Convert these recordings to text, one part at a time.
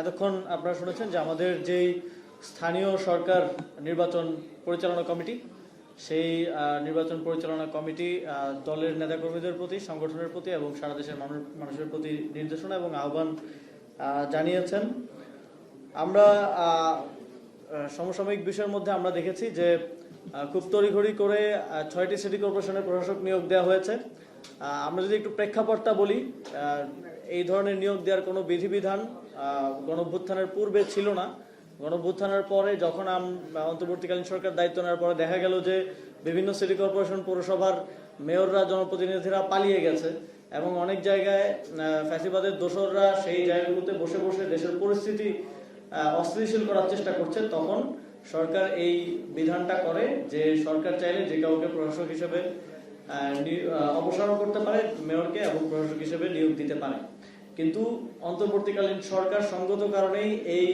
এতক্ষণ আপনারা শুনেছেন যে আমাদের যেই স্থানীয় সরকার নির্বাচন পরিচালনা কমিটি, সেই নির্বাচন পরিচালনা কমিটি দলের নেতাকর্মীদের প্রতি, সংগঠনের প্রতি এবং সারা দেশের মানুষের প্রতি নির্দেশনা এবং আহ্বান জানিয়েছেন। আমরা সমসাময়িক বিষয়ের মধ্যে আমরা দেখেছি যে খুব তড়িঘড়ি করে 6টি সিটি কর্পোরেশনের প্রশাসক নিয়োগ দেওয়া হয়েছে। আমরা যদি একটু প্রেক্ষাপটটা বলি, এই ধরনের নিয়োগ দেওয়ার কোনো বিধিবিধান গণঅভ্যুত্থানের পূর্বে ছিল না। গণঅভ্যুত্থানের পরে যখন অন্তর্বর্তীকালীন সরকার দায়িত্ব নেওয়ার পরে দেখা গেল যে বিভিন্ন সিটি কর্পোরেশন, পৌরসভার মেয়ররা, জনপ্রতিনিধিরা পালিয়ে গেছে এবং অনেক জায়গায় ফ্যাসিবাদের দোসররা সেই জায়গাগুলোতে বসে বসে দেশের পরিস্থিতি অস্থিতিশীল করার চেষ্টা করছে। তখন সরকার এই বিধানটা করে যে সরকার চাইলে যে কাউকে প্রশাসক হিসেবে অপসারণ করতে পারে, মেয়রকে, এবং প্রশাসক হিসেবে নিয়োগ দিতে পারে। কিন্তু অন্তর্বর্তীকালীন সরকার সঙ্গত কারণেই এই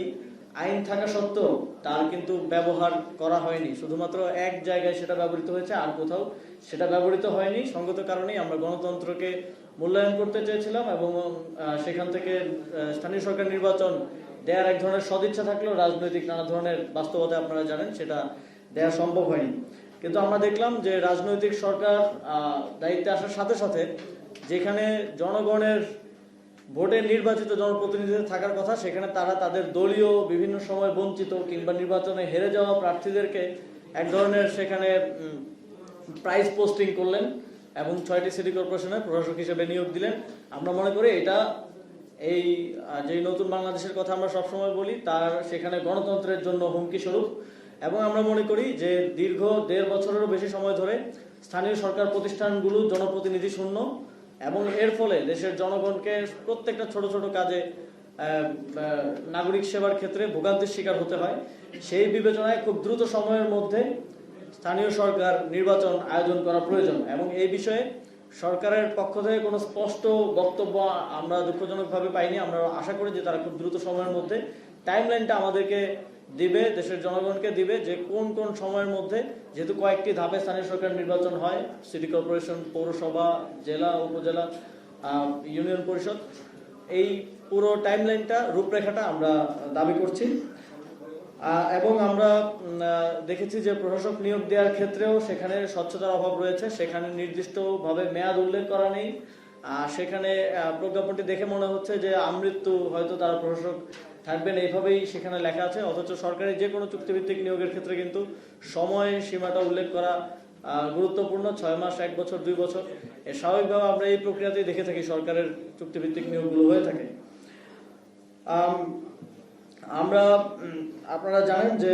আইন থাকা সত্ত্বেও তার কিন্তু ব্যবহার করা হয়নি। শুধুমাত্র এক জায়গায় সেটা ব্যবহৃত হয়েছে, আর কোথাও সেটা ব্যবহৃত হয়নি। সঙ্গত কারণেই আমরা গণতন্ত্রকে মূল্যায়ন করতে চেয়েছিলাম এবং সেখান থেকে স্থানীয় সরকার নির্বাচন দেওয়ার এক ধরনের সদিচ্ছা থাকলেও রাজনৈতিক নানা ধরনের বাস্তবতা আপনারা জানেন সেটা দেওয়া সম্ভব হয়নি। কিন্তু আমরা দেখলাম যে রাজনৈতিক সরকার দায়িত্বে আসার সাথে সাথে যেখানে জনগণের ভোটে নির্বাচিত জনপ্রতিনিধিদের থাকার কথা, সেখানে তারা তাদের দলীয় বিভিন্ন সময় বঞ্চিত কিংবা নির্বাচনে হেরে যাওয়া প্রার্থীদেরকে এক ধরনের সেখানে প্রাইজ পোস্টিং করলেন এবং 6টি সিটি কর্পোরেশনের প্রশাসক হিসেবে নিয়োগ দিলেন। আমরা মনে করি এটা এই যে নতুন বাংলাদেশের কথা আমরা সবসময় বলি, তার সেখানে গণতন্ত্রের জন্য হুমকি স্বরূপ। এবং আমরা মনে করি যে দীর্ঘ 1.5 বছরেরও বেশি সময় ধরে স্থানীয় সরকার প্রতিষ্ঠানগুলো জনপ্রতিনিধি শূন্য এবং এর ফলে দেশের জনগণকে প্রত্যেকটা ছোট ছোট কাজে নাগরিক সেবার ক্ষেত্রে ভোগান্তির শিকার হতে হয়। সেই বিবেচনায় খুব দ্রুত সময়ের মধ্যে স্থানীয় সরকার নির্বাচন আয়োজন করা প্রয়োজন এবং এই বিষয়ে সরকারের পক্ষ থেকে কোনো স্পষ্ট বক্তব্য আমরা দুঃখজনকভাবে পাইনি। আমরা আশা করি যে তারা খুব দ্রুত সময়ের মধ্যে টাইমলাইনটা আমাদেরকে দিবে, দেশের জনগণকে দিবে, যে কোন কোন সময়ের মধ্যে, যেহেতু কয়েকটি ধাপে স্থানীয় সরকার নির্বাচন হয়, সিটি কর্পোরেশন, পৌরসভা, জেলা, উপজেলা, ইউনিয়ন পরিষদ, এই পুরো টাইমলাইনটা, রূপরেখাটা আমরা দাবি করছি। এবং আমরা দেখেছি যে প্রশাসক নিয়োগ দেওয়ার ক্ষেত্রেও সেখানে স্বচ্ছতার অভাব রয়েছে। সেখানে নির্দিষ্টভাবে মেয়াদ উল্লেখ করা নেই। সেখানে প্রজ্ঞাপনটি দেখে মনে হচ্ছে যে আমৃত্যু হয়তো তারা প্রশাসক থাকবেন, এইভাবেই সেখানে লেখা আছে। অথচ সরকারি যে কোনো চুক্তিভিত্তিক নিয়োগের ক্ষেত্রে কিন্তু সময় সীমাটা উল্লেখ করা গুরুত্বপূর্ণ। 6 মাস, 1 বছর, 2 বছর, স্বাভাবিকভাবে আমরা এই প্রক্রিয়াতেই দেখে থাকি সরকারের চুক্তিভিত্তিক নিয়োগগুলো হয়ে থাকে। আপনারা জানেন যে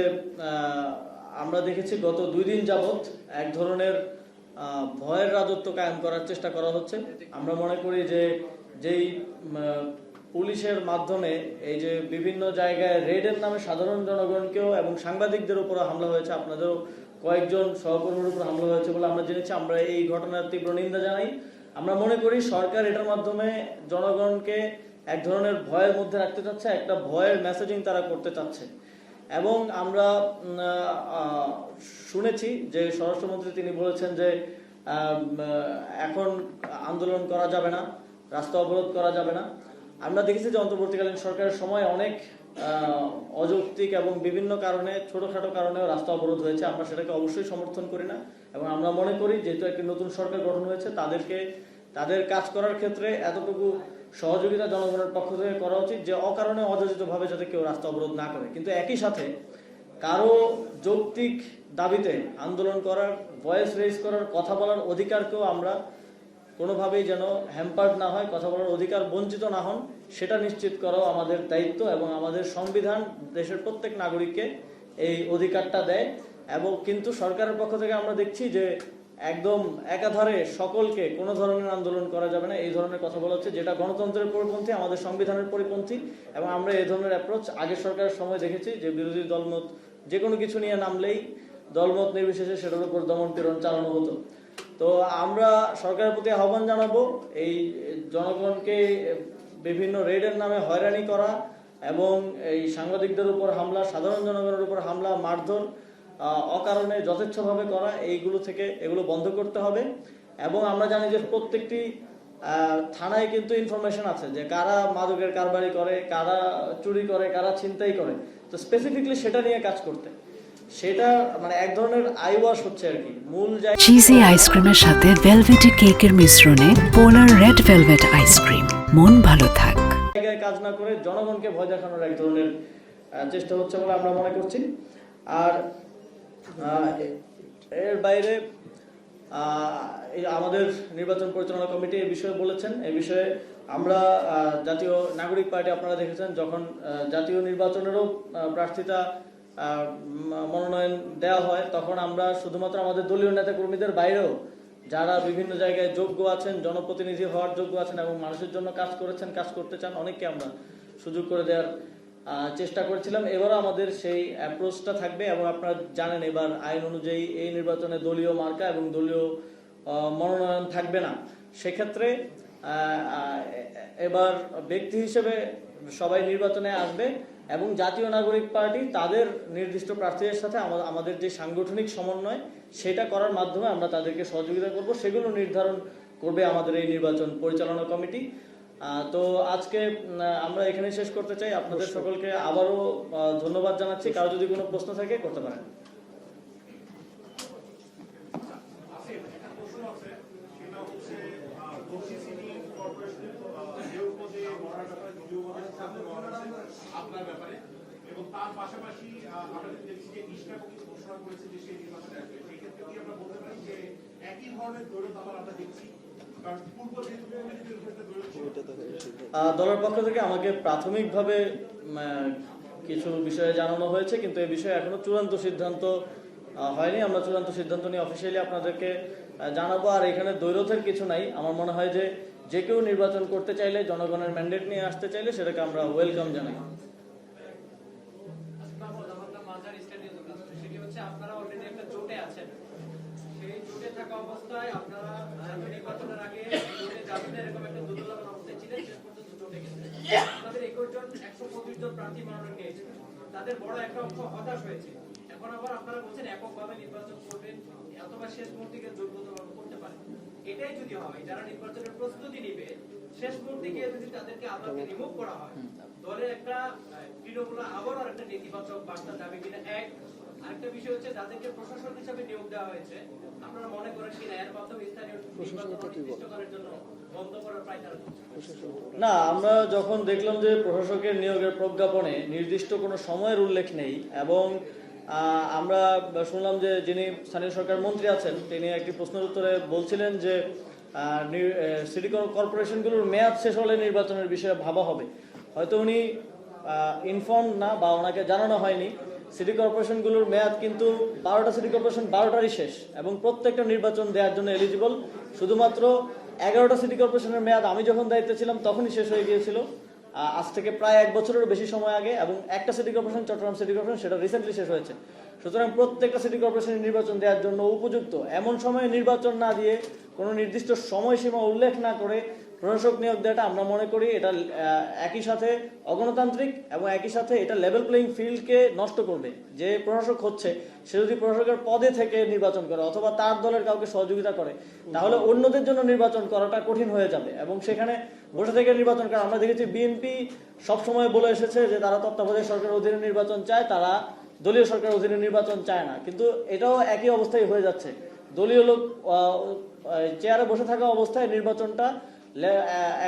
আমরা দেখেছি গত 2 দিন যাবৎ এক ধরনের ভয়ের রাজত্ব কায়েম করার চেষ্টা করা হচ্ছে। আমরা মনে করি যে যেই পুলিশের মাধ্যমে এই যে বিভিন্ন জায়গায় রেডের নামে সাধারণ জনগণকেও এবং সাংবাদিকদের উপর হামলা হয়েছে, আপনাদেরও কয়েকজন সহকর্মীর উপর হামলা হয়েছে বলে আমরা জেনেছি। আমরা এই ঘটনার তীব্র নিন্দা জানাই। আমরা মনে করি সরকার এটার মাধ্যমে জনগণকে এক ধরনের ভয়ের মধ্যে রাখতে চাচ্ছে, একটা ভয়ের মেসেজিং তারা করতে চাচ্ছে। এবং আমরা শুনেছি যে স্বরাষ্ট্রমন্ত্রী তিনি বলেছেন যে এখন আন্দোলন করা যাবে না, রাস্তা অবরোধ করা যাবে না। আমরা দেখেছি যে অন্তর্বর্তীকালীন সরকারের সময় অনেক অযৌক্তিক এবং বিভিন্ন কারণে, ছোটখাটো কারণেও রাস্তা অবরোধ হয়েছে। আমরা সেটাকে অবশ্যই সমর্থন করি না এবং আমরা মনে করি যেহেতু একটি নতুন সরকার গঠন হয়েছে, তাদের কাজ করার ক্ষেত্রে এতটুকু সহযোগিতা জনগণের পক্ষ থেকে করা উচিত যে অকারণে অযাচিতভাবে যাতে কেউ রাস্তা অবরোধ না করে। কিন্তু একই সাথে কারো যৌক্তিক দাবিতে আন্দোলন করার, ভয়েস রেজ করার, কথা বলার অধিকারকেও আমরা কোনোভাবেই যেন হ্যাম্পার্ড না হয়, কথা বলার অধিকার বঞ্চিত না হন, সেটা নিশ্চিত করাও আমাদের দায়িত্ব। এবং আমাদের সংবিধান দেশের প্রত্যেক নাগরিককে এই অধিকারটা দেয়। এবং কিন্তু সরকারের পক্ষ থেকে আমরা দেখছি যে একদম একাধারে সকলকে কোনো ধরনের আন্দোলন করা যাবে না, এই ধরনের কথা বলা হচ্ছে, যেটা গণতন্ত্রের পরিপন্থী, আমাদের সংবিধানের পরিপন্থী। এবং আমরা এই ধরনের অ্যাপ্রোচ আগের সরকারের সময় দেখেছি যে বিরোধী দলমত যে কোনো কিছু নিয়ে নামলেই দলমত নির্বিশেষে সেটার উপর দমন পীড়ন চালানো হতো। তো আমরা সরকারের প্রতি আহ্বান জানাবো, এই জনগণকে বিভিন্ন রেডের নামে হয়রানি করা এবং এই সাংবাদিকদের উপর হামলা, সাধারণ জনগণের উপর হামলা, মারধর অকারণে যথেচ্ছভাবে করা, এগুলো বন্ধ করতে হবে। এবং আমরা জানি যে প্রত্যেকটি থানায় কিন্তু ইনফরমেশন আছে যে কারা মাদকের কারবারি করে, কারা চুরি করে, কারা ছিনতাই করে। তো স্পেসিফিকলি সেটা নিয়ে কাজ করতে, সেটা মানে এক ধরনের আই ওয়াশ হচ্ছে আর কি মূল জায়গা। চিজি আইসক্রিমের সাথে ভেলভেটি কেকের মিশ্রণে পোলার রেড ভেলভেট আইসক্রিম, মন ভালো থাক। জায়গায় কাজ না করে জনগণকে ভয় দেখানোর এক ধরনের চেষ্টা হচ্ছে বলে আমরা মনে করছি। আর এর বাইরে আমাদের নির্বাচন পরিচালনা কমিটি এই বিষয়ে বলেছেন। এই বিষয়ে আমরা জাতীয় নাগরিক পার্টি, আপনারা দেখেছেন যখন জাতীয় নির্বাচনেরও প্রার্থিতা মনোনয়ন দেওয়া হয়, তখন আমরা শুধুমাত্র আমাদের দলীয় নেতা কর্মীদের বাইরেও যারা বিভিন্ন জায়গায় যোগ্য আছেন, জনপ্রতিনিধি হওয়ার যোগ্য আছেন এবং মানুষের জন্য কাজ করেছেন, কাজ করতে চান, অনেককে আমরা সুযোগ করে দেওয়ার চেষ্টা করেছিলাম। এবারও আমাদের সেই অ্যাপ্রোচটা থাকবে এবং আপনারা জানেন এবার আইন অনুযায়ী এই নির্বাচনে দলীয় মার্কা এবং দলীয় মনোনয়ন থাকবে না। সেক্ষেত্রে এবার ব্যক্তি হিসেবে সবাই নির্বাচনে আসবে এবং জাতীয় নাগরিক পার্টি তাদের নির্দিষ্ট প্রার্থীদের সাথে আমাদের যে সাংগঠনিক সমন্বয় সেটা করার মাধ্যমে আমরা তাদেরকে সহযোগিতা করব, সেগুলো নির্ধারণ করবে আমাদের এই নির্বাচন পরিচালনা কমিটি। তো আজকে আমরা এখানে শেষ করতে চাই। আপনাদের সকলকে আবারও ধন্যবাদ জানাচ্ছি। কারো যদি কোনো প্রশ্ন থাকে করতে পারেন। আপনার ব্যাপারে এবং তার পাশাপাশি আমরা দেখছি যে ইশরাক ঘোষণা করেছে যে সেই নির্বাচনে আসবে। সেই ক্ষেত্রে কি আমরা বলতে পারি যে একই ধরনের দৌড় আমরা দেখছি, কারণ পূর্ব দলের পক্ষ থেকে আমাকে প্রাথমিকভাবে কিছু বিষয়ে জানানো হয়েছে, কিন্তু এই বিষয়ে এখনো চূড়ান্ত সিদ্ধান্ত হয়নি। আমরা চূড়ান্ত সিদ্ধান্ত নিয়ে অফিসিয়ালি আপনাদেরকে জানাবো। আর এখানে দ্বৈরথের কিছু নাই। আমার মনে হয় যে কেউ নির্বাচন করতে চাইলে, জনগণের ম্যান্ডেট নিয়ে আসতে চাইলে সেটাকে আমরা ওয়েলকাম জানাই। আপনারা অলরেডি একটা জোটে আছেন, সেই জোটে থাকা অবস্থায় আপনারা নির্বাচনের আগে জোটে যাবেন এরকম একটা দুর্বল অবস্থায় ছিলেন, শেষ পর্যন্ত জোটে গেছেন। আপনাদের 21 জন 125 জন প্রার্থী মনোনয়ন নিয়েছেন, তাদের বড় একটা অংশ হতাশ হয়েছে। এখন আবার আপনারা বলছেন এককভাবে নির্বাচন করবেন অথবা শেষ মুহূর্তে জোটবদ্ধভাবে করতে পারেন। এটাই যদি হয়, যারা নির্বাচনের প্রস্তুতি নিবে শেষ মুহূর্তে গিয়ে যদি তাদেরকে আলাদা রিমুভ করা হয়, দলের একটা তৃণমূল আবারও একটা নেতিবাচক বার্তা যাবে কিনা। আরেকটা বিষয় হচ্ছে যাদেরকে প্রশাসক হিসেবে নিয়োগ দেওয়া হয়েছে, আপনারা মনে করেন কিনা এর মাধ্যমে স্থানীয় নির্বাচনের জন্য বন্ধ করার প্রায় তারা না, আমরা যখন দেখলাম যে প্রশাসকের নিয়োগের প্রজ্ঞাপনে নির্দিষ্ট কোনো সময়ের উল্লেখ নেই এবং আমরা শুনলাম যে যিনি স্থানীয় সরকার মন্ত্রী আছেন তিনি একটি প্রশ্নের উত্তরে বলছিলেন যে সিটি কর্পোরেশনগুলোর মেয়াদ শেষ হলে নির্বাচনের বিষয়ে ভাবা হবে। হয়তো উনি ইনফর্ম না বা ওনাকে জানানো হয়নি। সিটি কর্পোরেশনগুলোর মেয়াদ কিন্তু 12টা সিটি কর্পোরেশন 12টারই শেষ এবং প্রত্যেকটা নির্বাচন দেওয়ার জন্য এলিজিবল। শুধুমাত্র 11টা সিটি কর্পোরেশনের মেয়াদ আমি যখন দায়িত্বে ছিলাম তখনই শেষ হয়ে গিয়েছিল, আজ থেকে প্রায় 1 বছরেরও বেশি সময় আগে। এবং একটা city corporation, Chattogram city corporation, সেটা রিসেন্টলি শেষ হয়েছে। সুতরাং প্রত্যেকটা সিটি কর্পোরেশনের নির্বাচন দেওয়ার জন্য উপযুক্ত। এমন সময়ে নির্বাচন না দিয়ে কোনো নির্দিষ্ট সময়সীমা উল্লেখ না করে প্রশাসক নিয়োগ দেওয়াটা আমরা মনে করি এটা একই সাথে অগণতান্ত্রিক এবং একই সাথে এটা লেভেল প্লেইং ফিল্ডকে নষ্ট করবে। যে প্রশাসক হচ্ছে সে যদি প্রশাসকের পদে থেকে নির্বাচন করে অথবা তার দলের কাউকে সহযোগিতা করে, তাহলে অন্যদের জন্য নির্বাচন করাটা কঠিন হয়ে যাবে এবং সেখানে বসে থেকে নির্বাচন করা। আমরা দেখেছি বিএনপি সবসময় বলে এসেছে যে তারা তত্ত্বাবধায়ক সরকারের অধীনে নির্বাচন চায়, তারা দলীয় সরকারের অধীনে নির্বাচন চায় না। কিন্তু এটাও একই অবস্থায় হয়ে যাচ্ছে। দলীয় লোক চেয়ারে বসে থাকা অবস্থায় নির্বাচনটা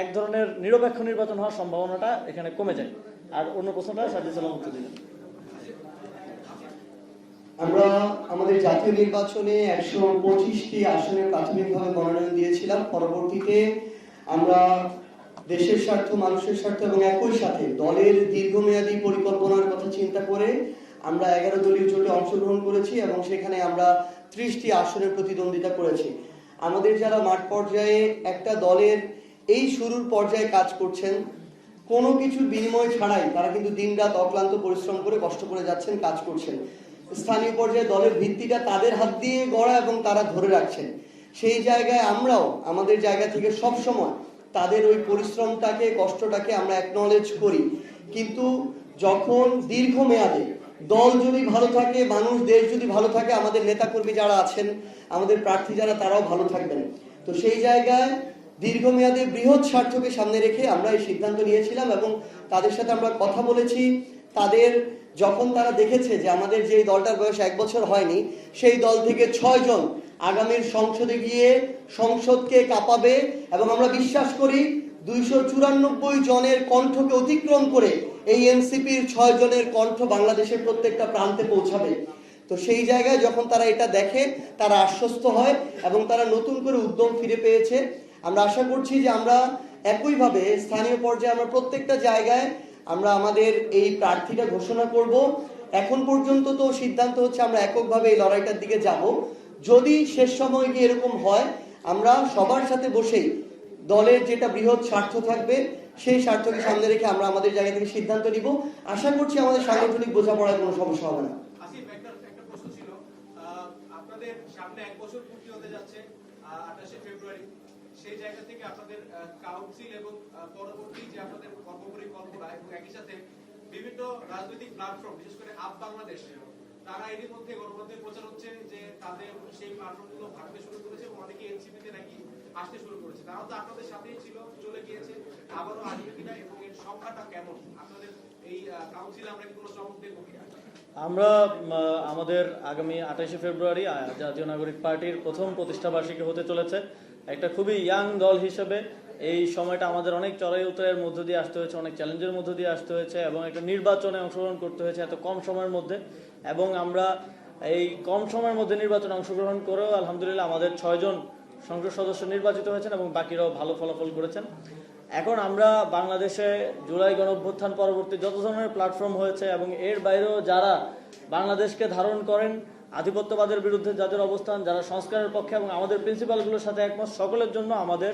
এক ধরনের নিরপেক্ষ নির্বাচন হওয়ার সম্ভাবনাটা এখানে কমে যায়। আর অন্য প্রশ্নটা সাজিদ সালাম উত্তর দিলেন। আমরা আমাদের জাতীয় নির্বাচনে 125টি আসনের প্রাথমিকভাবে মনোনয়ন দিয়েছিলাম। পরবর্তীতে আমরা দেশের স্বার্থ, মানুষের স্বার্থ এবং একই সাথে দলের দীর্ঘমেয়াদী পরিকল্পনার কথা চিন্তা করে আমরা 11 দলীয় জোটে অংশগ্রহণ করেছি এবং সেখানে আমরা 30টি আসনের প্রতিদ্বন্দ্বিতা করেছি। আমাদের যারা মাঠ পর্যায়ে একটা দলের এই শুরুর পর্যায়ে কাজ করছেন, কোনো কিছুর বিনিময় ছাড়াই তারা কিন্তু দিনরাত অক্লান্ত পরিশ্রম করে কষ্ট করে যাচ্ছেন, কাজ করছেন। স্থানীয় পর্যায়ে দলের ভিত্তিটা তাদের হাত দিয়ে গড়া এবং তারা ধরে রাখছেন। সেই জায়গায় আমরাও আমাদের জায়গা থেকে সব সময় তাদের ওই পরিশ্রমটাকে, কষ্টটাকে আমরা অ্যাকনলেজ করি। কিন্তু যখন দীর্ঘমেয়াদে দল যদি ভালো থাকে, মানুষ, দেশ যদি ভালো থাকে, আমাদের নেতাকর্মী যারা আছেন, আমাদের প্রার্থী যারা, তারাও ভালো থাকবেন। তো সেই জায়গায় দীর্ঘমেয়াদে বৃহৎ স্বার্থকে সামনে রেখে আমরা এই সিদ্ধান্ত নিয়েছিলাম এবং তাদের সাথে আমরা কথা বলেছি। তাদের যখন তারা দেখেছে যে আমাদের যে দলটার বয়স 1 বছর হয়নি, সেই দল থেকে 6 জন আগামীর সংসদে গিয়ে সংসদকে কাঁপাবে এবং আমরা বিশ্বাস করি 294 জনের কণ্ঠকে অতিক্রম করে এই এনসিপির 6 জনের কণ্ঠ বাংলাদেশের প্রত্যেকটা প্রান্তে পৌঁছাবে। তো সেই জায়গায় যখন তারা এটা দেখে তারা আশ্বস্ত হয় এবং তারা নতুন করে উদ্যম ফিরে পেয়েছে। আমরা আশা করছি যে আমরা একইভাবে স্থানীয় পর্যায়ে আমরা প্রত্যেকটা জায়গায় আমরা আমাদের এই প্রার্থীটা ঘোষণা করব। এখন পর্যন্ত তো সিদ্ধান্ত হচ্ছে আমরা এককভাবে এই লড়াইটার দিকে যাব। যদি শেষ সময় গিয়ে এরকম হয়, আমরা সবার সাথে বসেই দলের যেটা বৃহৎ স্বার্থ থাকবে সেই স্বার্থকে সামনে রেখে আমরা আমাদের জায়গা থেকে সিদ্ধান্ত নিব। আশা করছি আমাদের সাংগঠনিক বোঝাপড়ায় কোনো সমস্যা হবে না। আসিফ, একটা প্রশ্ন ছিল। আপনাদের সামনে 1 বছর পূর্তি হতে যাচ্ছে 28শে ফেব্রুয়ারি। সেই জায়গা থেকে আপনাদের কাউন্সিল এবং পরবর্তী যে আপনাদের কর্মপরিকল্পনা এবং একই সাথে বিভিন্ন রাজনৈতিক প্ল্যাটফর্ম, বিশেষ করে আপ বাংলাদেশ, তারা এরই মধ্যে গণমাধ্যমে প্রচার হচ্ছে যে তাদের সেই প্ল্যাটফর্মগুলো ভাঙতে শুরু করেছে এবং অনেকে এনসিপিতে নাকি আসতে শুরু করেছে। তারাও তো আপনাদের সাথেই ছিল, চলে গিয়েছে, আবারও আসবে কিনা এবং এর সংখ্যাটা কেমন? আপনাদের এই কাউন্সিলে আমরা কি কোনো চমক দেখবো কিনা? আমরা আমাদের আগামী 28শে ফেব্রুয়ারি জাতীয় নাগরিক পার্টির প্রথম প্রতিষ্ঠাবার্ষিকী হতে চলেছে। একটা খুবই ইয়াং দল হিসেবে এই সময়টা আমাদের অনেক চড়াই উতরাইয়ের মধ্য দিয়ে আসতে হয়েছে, অনেক চ্যালেঞ্জের মধ্য দিয়ে আসতে হয়েছে এবং একটা নির্বাচনে অংশগ্রহণ করতে হয়েছে এত কম সময়ের মধ্যে। এবং আমরা এই কম সময়ের মধ্যে নির্বাচনে অংশগ্রহণ করেও আলহামদুলিল্লাহ আমাদের 6 জন সংসদ সদস্য নির্বাচিত হয়েছেন এবং বাকিরাও ভালো ফলাফল করেছেন। এখন আমরা বাংলাদেশে জুলাই গণঅভ্যুত্থান পরবর্তী যত ধরনের প্ল্যাটফর্ম হয়েছে এবং এর বাইরেও যারা বাংলাদেশকে ধারণ করেন, আধিপত্যবাদের বিরুদ্ধে যাদের অবস্থান, যারা সংস্কারের পক্ষে এবং আমাদের প্রিন্সিপালগুলোর সাথে একমত, সকলের জন্য আমাদের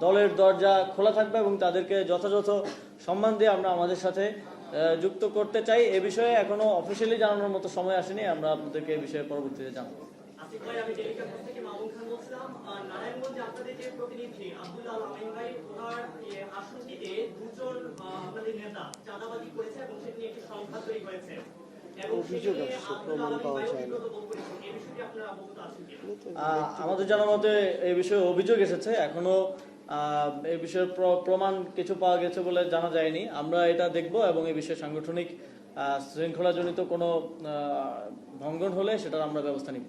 দলের দরজা খোলা থাকবে এবং তাদেরকে যথাযথ সম্মান দিয়ে আমরা আমাদের সাথে যুক্ত করতে চাই। এ বিষয়ে এখনো অফিসিয়ালি জানানোর মতো সময় আসেনি, আমরা আপনাদেরকে এই বিষয়ে পরবর্তীতে জানাবো। আসিফ ভাই, আমি টেলিগ্রাফ থেকে মামুন খান বলছিলাম। নারায়ণগঞ্জে আপনাদের যে প্রতিনিধি আব্দুল আমিন ভাই, ওনার আসনটিতে 2 জন আপনাদের নেতা চাঁদাবাজি করেছে এবং সেটি নিয়ে একটি সংখ্যা তৈরি হয়েছে এবং সেটি নিয়ে আব্দুল আমিন ভাই অভিযোগ করেছেন। এই বিষয়টি আপনারা অবগত আছেন কিনা? আমাদের জানা মতে এই বিষয়ে অভিযোগ এসেছে, এখনো এই বিষয়ে প্রমাণ কিছু পাওয়া গেছে বলে জানা যায়নি। আমরা এটা দেখব এবং এই বিষয়ে সাংগঠনিক শৃঙ্খলাজনিত কোনো ভঙ্গন হলে সেটার আমরা ব্যবস্থা নিব।